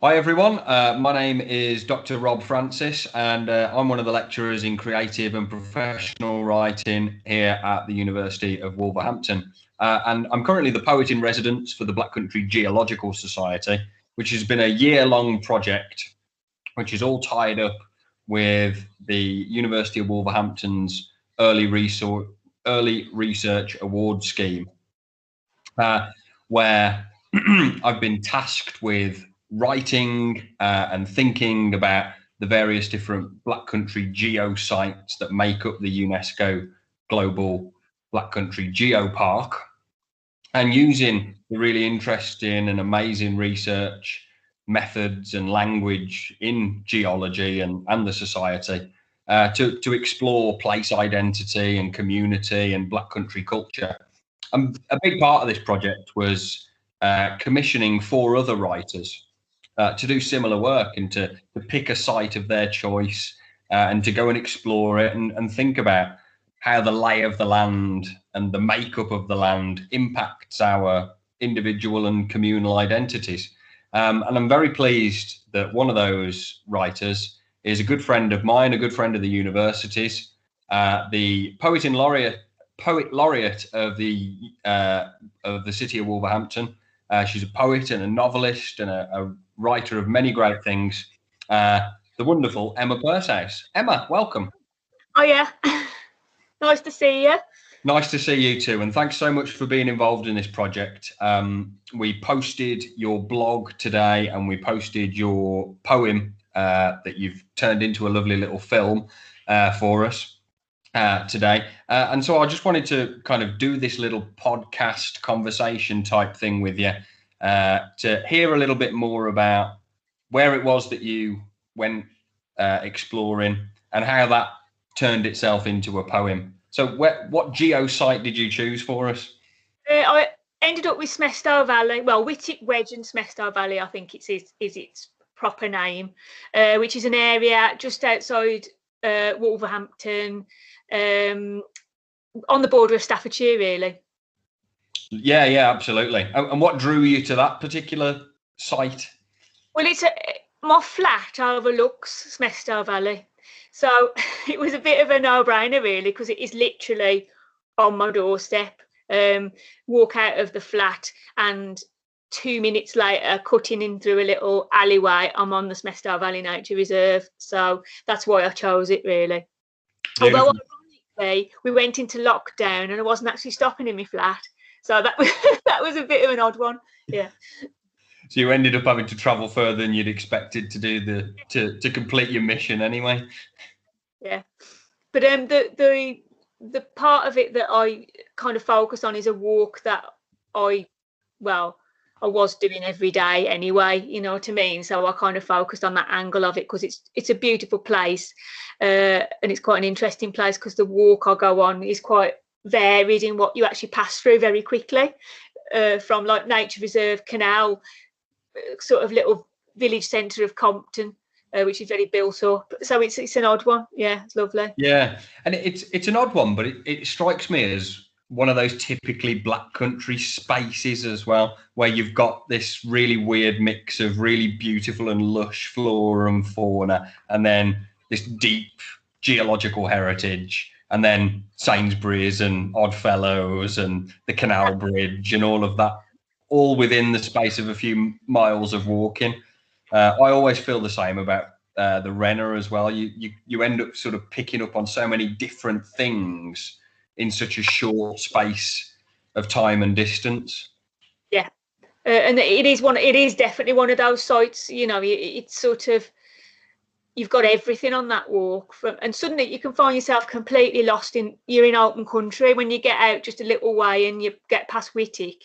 Hi everyone, my name is Dr. Rob Francis and I'm one of the lecturers in creative and professional writing here at the University of Wolverhampton. And I'm currently the poet in residence for the Black Country Geological Society, which has been a year-long project, which is all tied up with the University of Wolverhampton's early research award scheme, where I've been tasked with writing and thinking about the various different Black Country geosites that make up the UNESCO Global Black Country Geopark, and using the really interesting and amazing research methods and language in geology and the society to explore place identity and community and Black Country culture. And a big part of this project was commissioning 4 other writers to do similar work and to pick a site of their choice and to go and explore it and think about how the lay of the land and the makeup of the land impacts our individual and communal identities. And I'm very pleased that one of those writers is a good friend of mine, a good friend of the university's, the poet laureate of the city of Wolverhampton. She's a poet and a novelist and a writer of many great things. The wonderful Emma Purshouse. Emma, welcome. Oh yeah, nice to see you. Nice to see you too, and thanks so much for being involved in this project. We posted your blog today, and we posted your poem that you've turned into a lovely little film for us today. And so I just wanted to kind of do this little podcast conversation type thing with you to hear a little bit more about where it was that you went exploring and how that turned itself into a poem. So what geosite did you choose for us? I ended up with Smestow Valley. Well, Wightwick, Wedge and Smestow Valley, I think is its proper name, which is an area just outside Wolverhampton, on the border of Staffordshire, really. Yeah, absolutely. And what drew you to that particular site? Well, my flat overlooks Smestow Valley, so it was a bit of a no-brainer, really, because it is literally on my doorstep. Walk out of the flat, and 2 minutes later, cutting in through a little alleyway, I'm on the Smestow Valley Nature Reserve. So that's why I chose it, really. Beautiful. Although ironically, we went into lockdown and I wasn't actually stopping in my flat, so that was a bit of an odd one. Yeah. So you ended up having to travel further than you'd expected to do to complete your mission, anyway. Yeah, but the part of it that I kind of focus on is a walk that I was doing every day anyway, you know what I mean? So I kind of focused on that angle of it because it's a beautiful place, and it's quite an interesting place because the walk I go on is quite varied in what you actually pass through very quickly, from like nature reserve, canal, sort of little village centre of Compton, which is very built up. So it's an odd one. Yeah, it's lovely. Yeah, and it's an odd one, but it strikes me as one of those typically Black Country spaces as well, where you've got this really weird mix of really beautiful and lush flora and fauna, and then this deep geological heritage, and then Sainsbury's and Oddfellows and the Canal Bridge and all of that, all within the space of a few miles of walking. I always feel the same about the Renner as well. You end up sort of picking up on so many different things in such a short space of time and distance. Yeah, and it is definitely one of those sites. You know, it's sort of, you've got everything on that walk, and suddenly you can find yourself completely lost you're in open country when you get out just a little way and you get past Wightwick.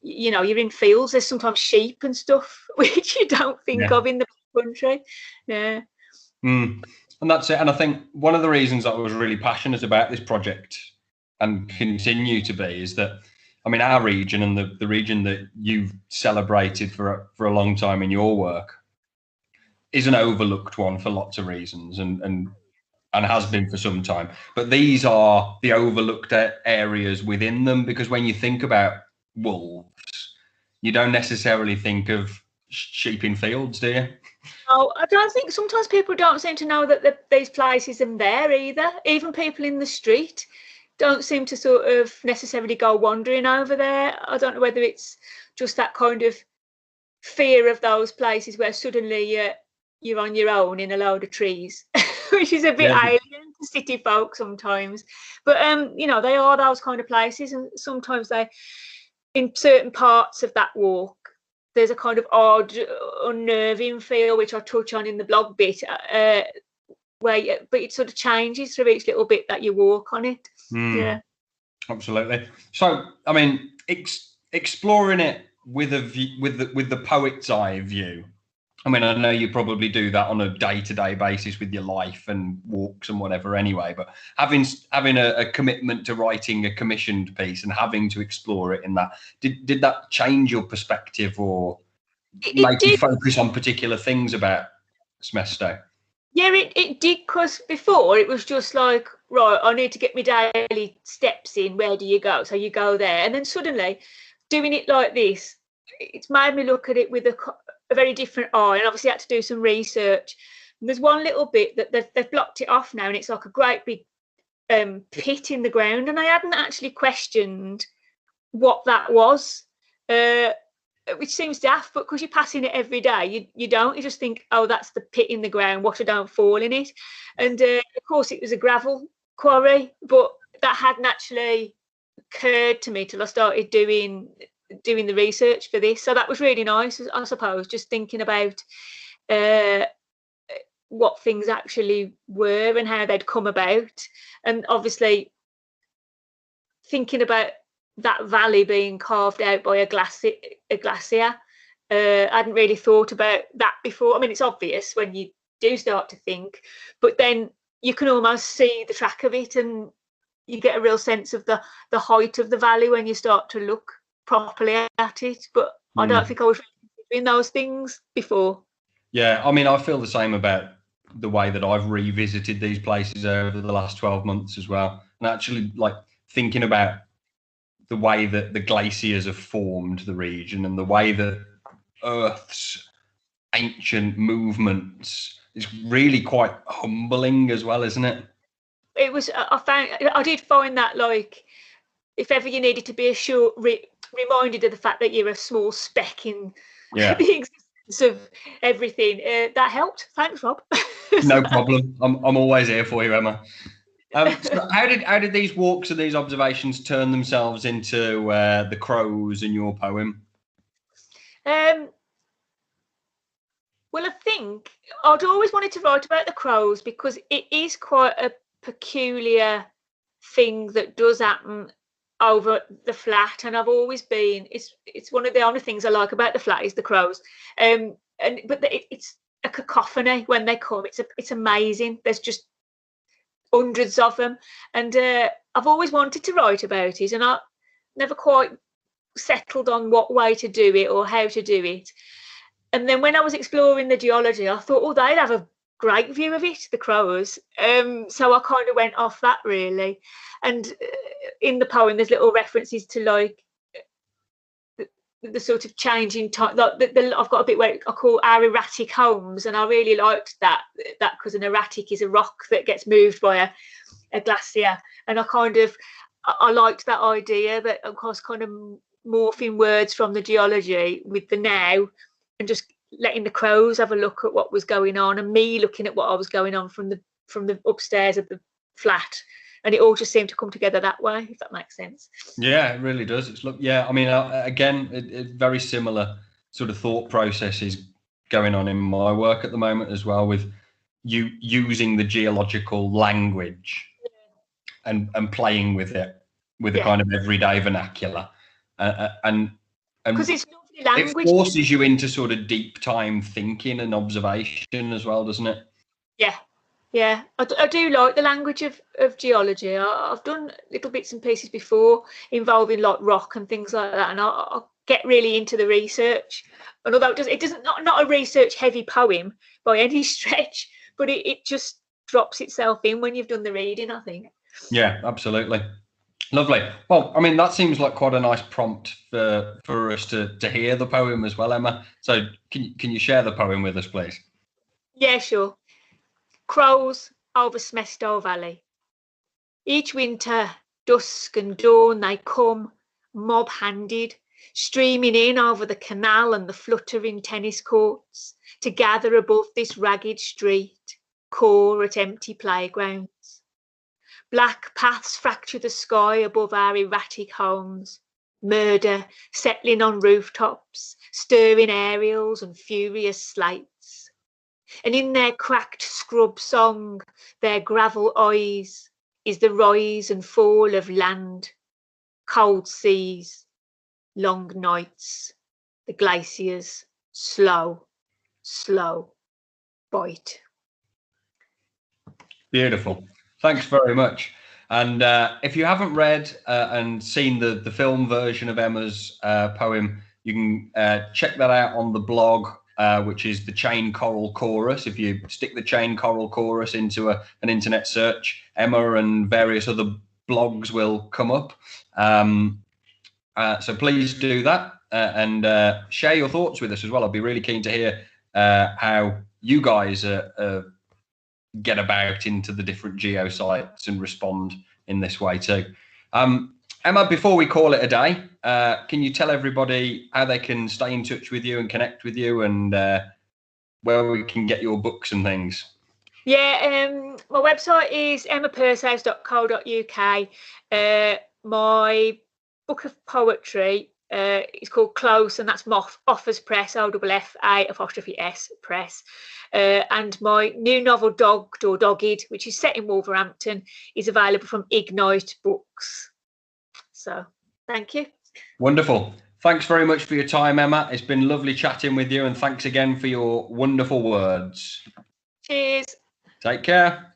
You know, you're in fields. There's sometimes sheep and stuff which you don't think of in the country. Yeah. And that's it. And I think one of the reasons I was really passionate about this project and continue to be is that, I mean, our region and the region that you've celebrated for a long time in your work is an overlooked one for lots of reasons and has been for some time. But these are the overlooked areas within them, because when you think about wolves, you don't necessarily think of sheep in fields, do you? Oh, I don't think sometimes people don't seem to know that these places are there either. Even people in the street don't seem to sort of necessarily go wandering over there. I don't know whether it's just that kind of fear of those places where suddenly you're on your own in a load of trees, which is a bit alien to city folk sometimes. But you know, they are those kind of places, and sometimes they, in certain parts of that walk, there's a kind of odd, unnerving feel, which I touch on in the blog bit, where but it sort of changes through each little bit that you walk on it. Yeah, absolutely. So, I mean, exploring it with a view, with the poet's eye view. I mean, I know you probably do that on a day-to-day basis with your life and walks and whatever anyway, but having a commitment to writing a commissioned piece and having to explore it in that, did that change your perspective or make you focus on particular things about Smestow? Yeah, it did, because before it was just like, right, I need to get my daily steps in. Where do you go? So you go there. And then suddenly doing it like this, it's made me look at it with a very different eye. And obviously I had to do some research. And there's one little bit that they've blocked it off now, and it's like a great big pit in the ground. And I hadn't actually questioned what that was. Which seems daft, but because you're passing it every day, you don't. You just think, oh, that's the pit in the ground, water don't fall in it. And of course, it was a gravel quarry, but that hadn't actually occurred to me till I started doing the research for this. So that was really nice, I suppose, just thinking about what things actually were and how they'd come about. And obviously, thinking about that valley being carved out by a glacier. I hadn't really thought about that before. I mean, it's obvious when you do start to think, but then you can almost see the track of it, and you get a real sense of the height of the valley when you start to look properly at it. But I don't think I was doing those things before. Yeah, I mean, I feel the same about the way that I've revisited these places over the last 12 months as well. And actually, like, thinking about the way that the glaciers have formed the region and the way that Earth's ancient movements is really quite humbling as well, isn't it? It was. I did find that, like, if ever you needed to be reminded of the fact that you're a small speck in the existence of everything, that helped. Thanks, Rob. No problem. I'm always here for you, Emma. So how did these walks and these observations turn themselves into the crows in your poem? Well, I think I'd always wanted to write about the crows because it is quite a peculiar thing that does happen over the flat, and I've always been. It's one of the only things I like about the flat is the crows. But it's a cacophony when they come. It's amazing. There's just hundreds of them, and I've always wanted to write about it, and I never quite settled on what way to do it or how to do it. And then when I was exploring the geology, I thought, oh, they'd have a great view of it, the crows. So I kind of went off that, really. And in the poem, there's little references to, like, the sort of changing time. Like I've got a bit where I call our erratic homes, and I really liked that because an erratic is a rock that gets moved by a glacier, and I liked that idea, that of course kind of morphing words from the geology with the now, and just letting the crows have a look at what was going on, and me looking at what I was going on from the upstairs of the flat. And it all just seemed to come together that way, if that makes sense. Yeah, it really does. I mean, again, it very similar sort of thought processes going on in my work at the moment as well, with you using the geological language and playing with it with a kind of everyday vernacular, and because it's lovely language. It forces you into sort of deep time thinking and observation as well, doesn't it? Yeah, I do like the language of geology. I've done little bits and pieces before involving like rock and things like that, and I get really into the research. And although it doesn't not a research heavy poem by any stretch, but it just drops itself in when you've done the reading, I think. Yeah, absolutely. Lovely. Well, I mean, that seems like quite a nice prompt for us to hear the poem as well, Emma. So can you share the poem with us, please? Yeah, sure. Crows over Smestow Valley. Each winter, dusk and dawn, they come, mob-handed, streaming in over the canal and the fluttering tennis courts, to gather above this ragged street, core at empty playgrounds. Black paths fracture the sky above our erratic homes, murder settling on rooftops, stirring aerials and furious slates. And in their cracked scrub song, their gravel eyes, is the rise and fall of land, cold seas, long nights, the glaciers, slow, slow bite. Beautiful. Thanks very much. And if you haven't read and seen the film version of Emma's poem, you can check that out on the blog, which is the Chain Coral Chorus. If you stick the Chain Coral Chorus into an internet search, Emma and various other blogs will come up. So please do that and share your thoughts with us as well. I'd be really keen to hear how you guys get about into the different geo sites and respond in this way too. Emma, before we call it a day, can you tell everybody how they can stay in touch with you and connect with you, and where we can get your books and things? Yeah, my website is emmapurshouse.co.uk. My book of poetry is called Close, and that's Offers Press, OFFA' Press. And my new novel, Dogged or Dogged, which is set in Wolverhampton, is available from Ignite Books. So, thank you. Wonderful. Thanks very much for your time, Emma. It's been lovely chatting with you, and thanks again for your wonderful words. Cheers. Take care.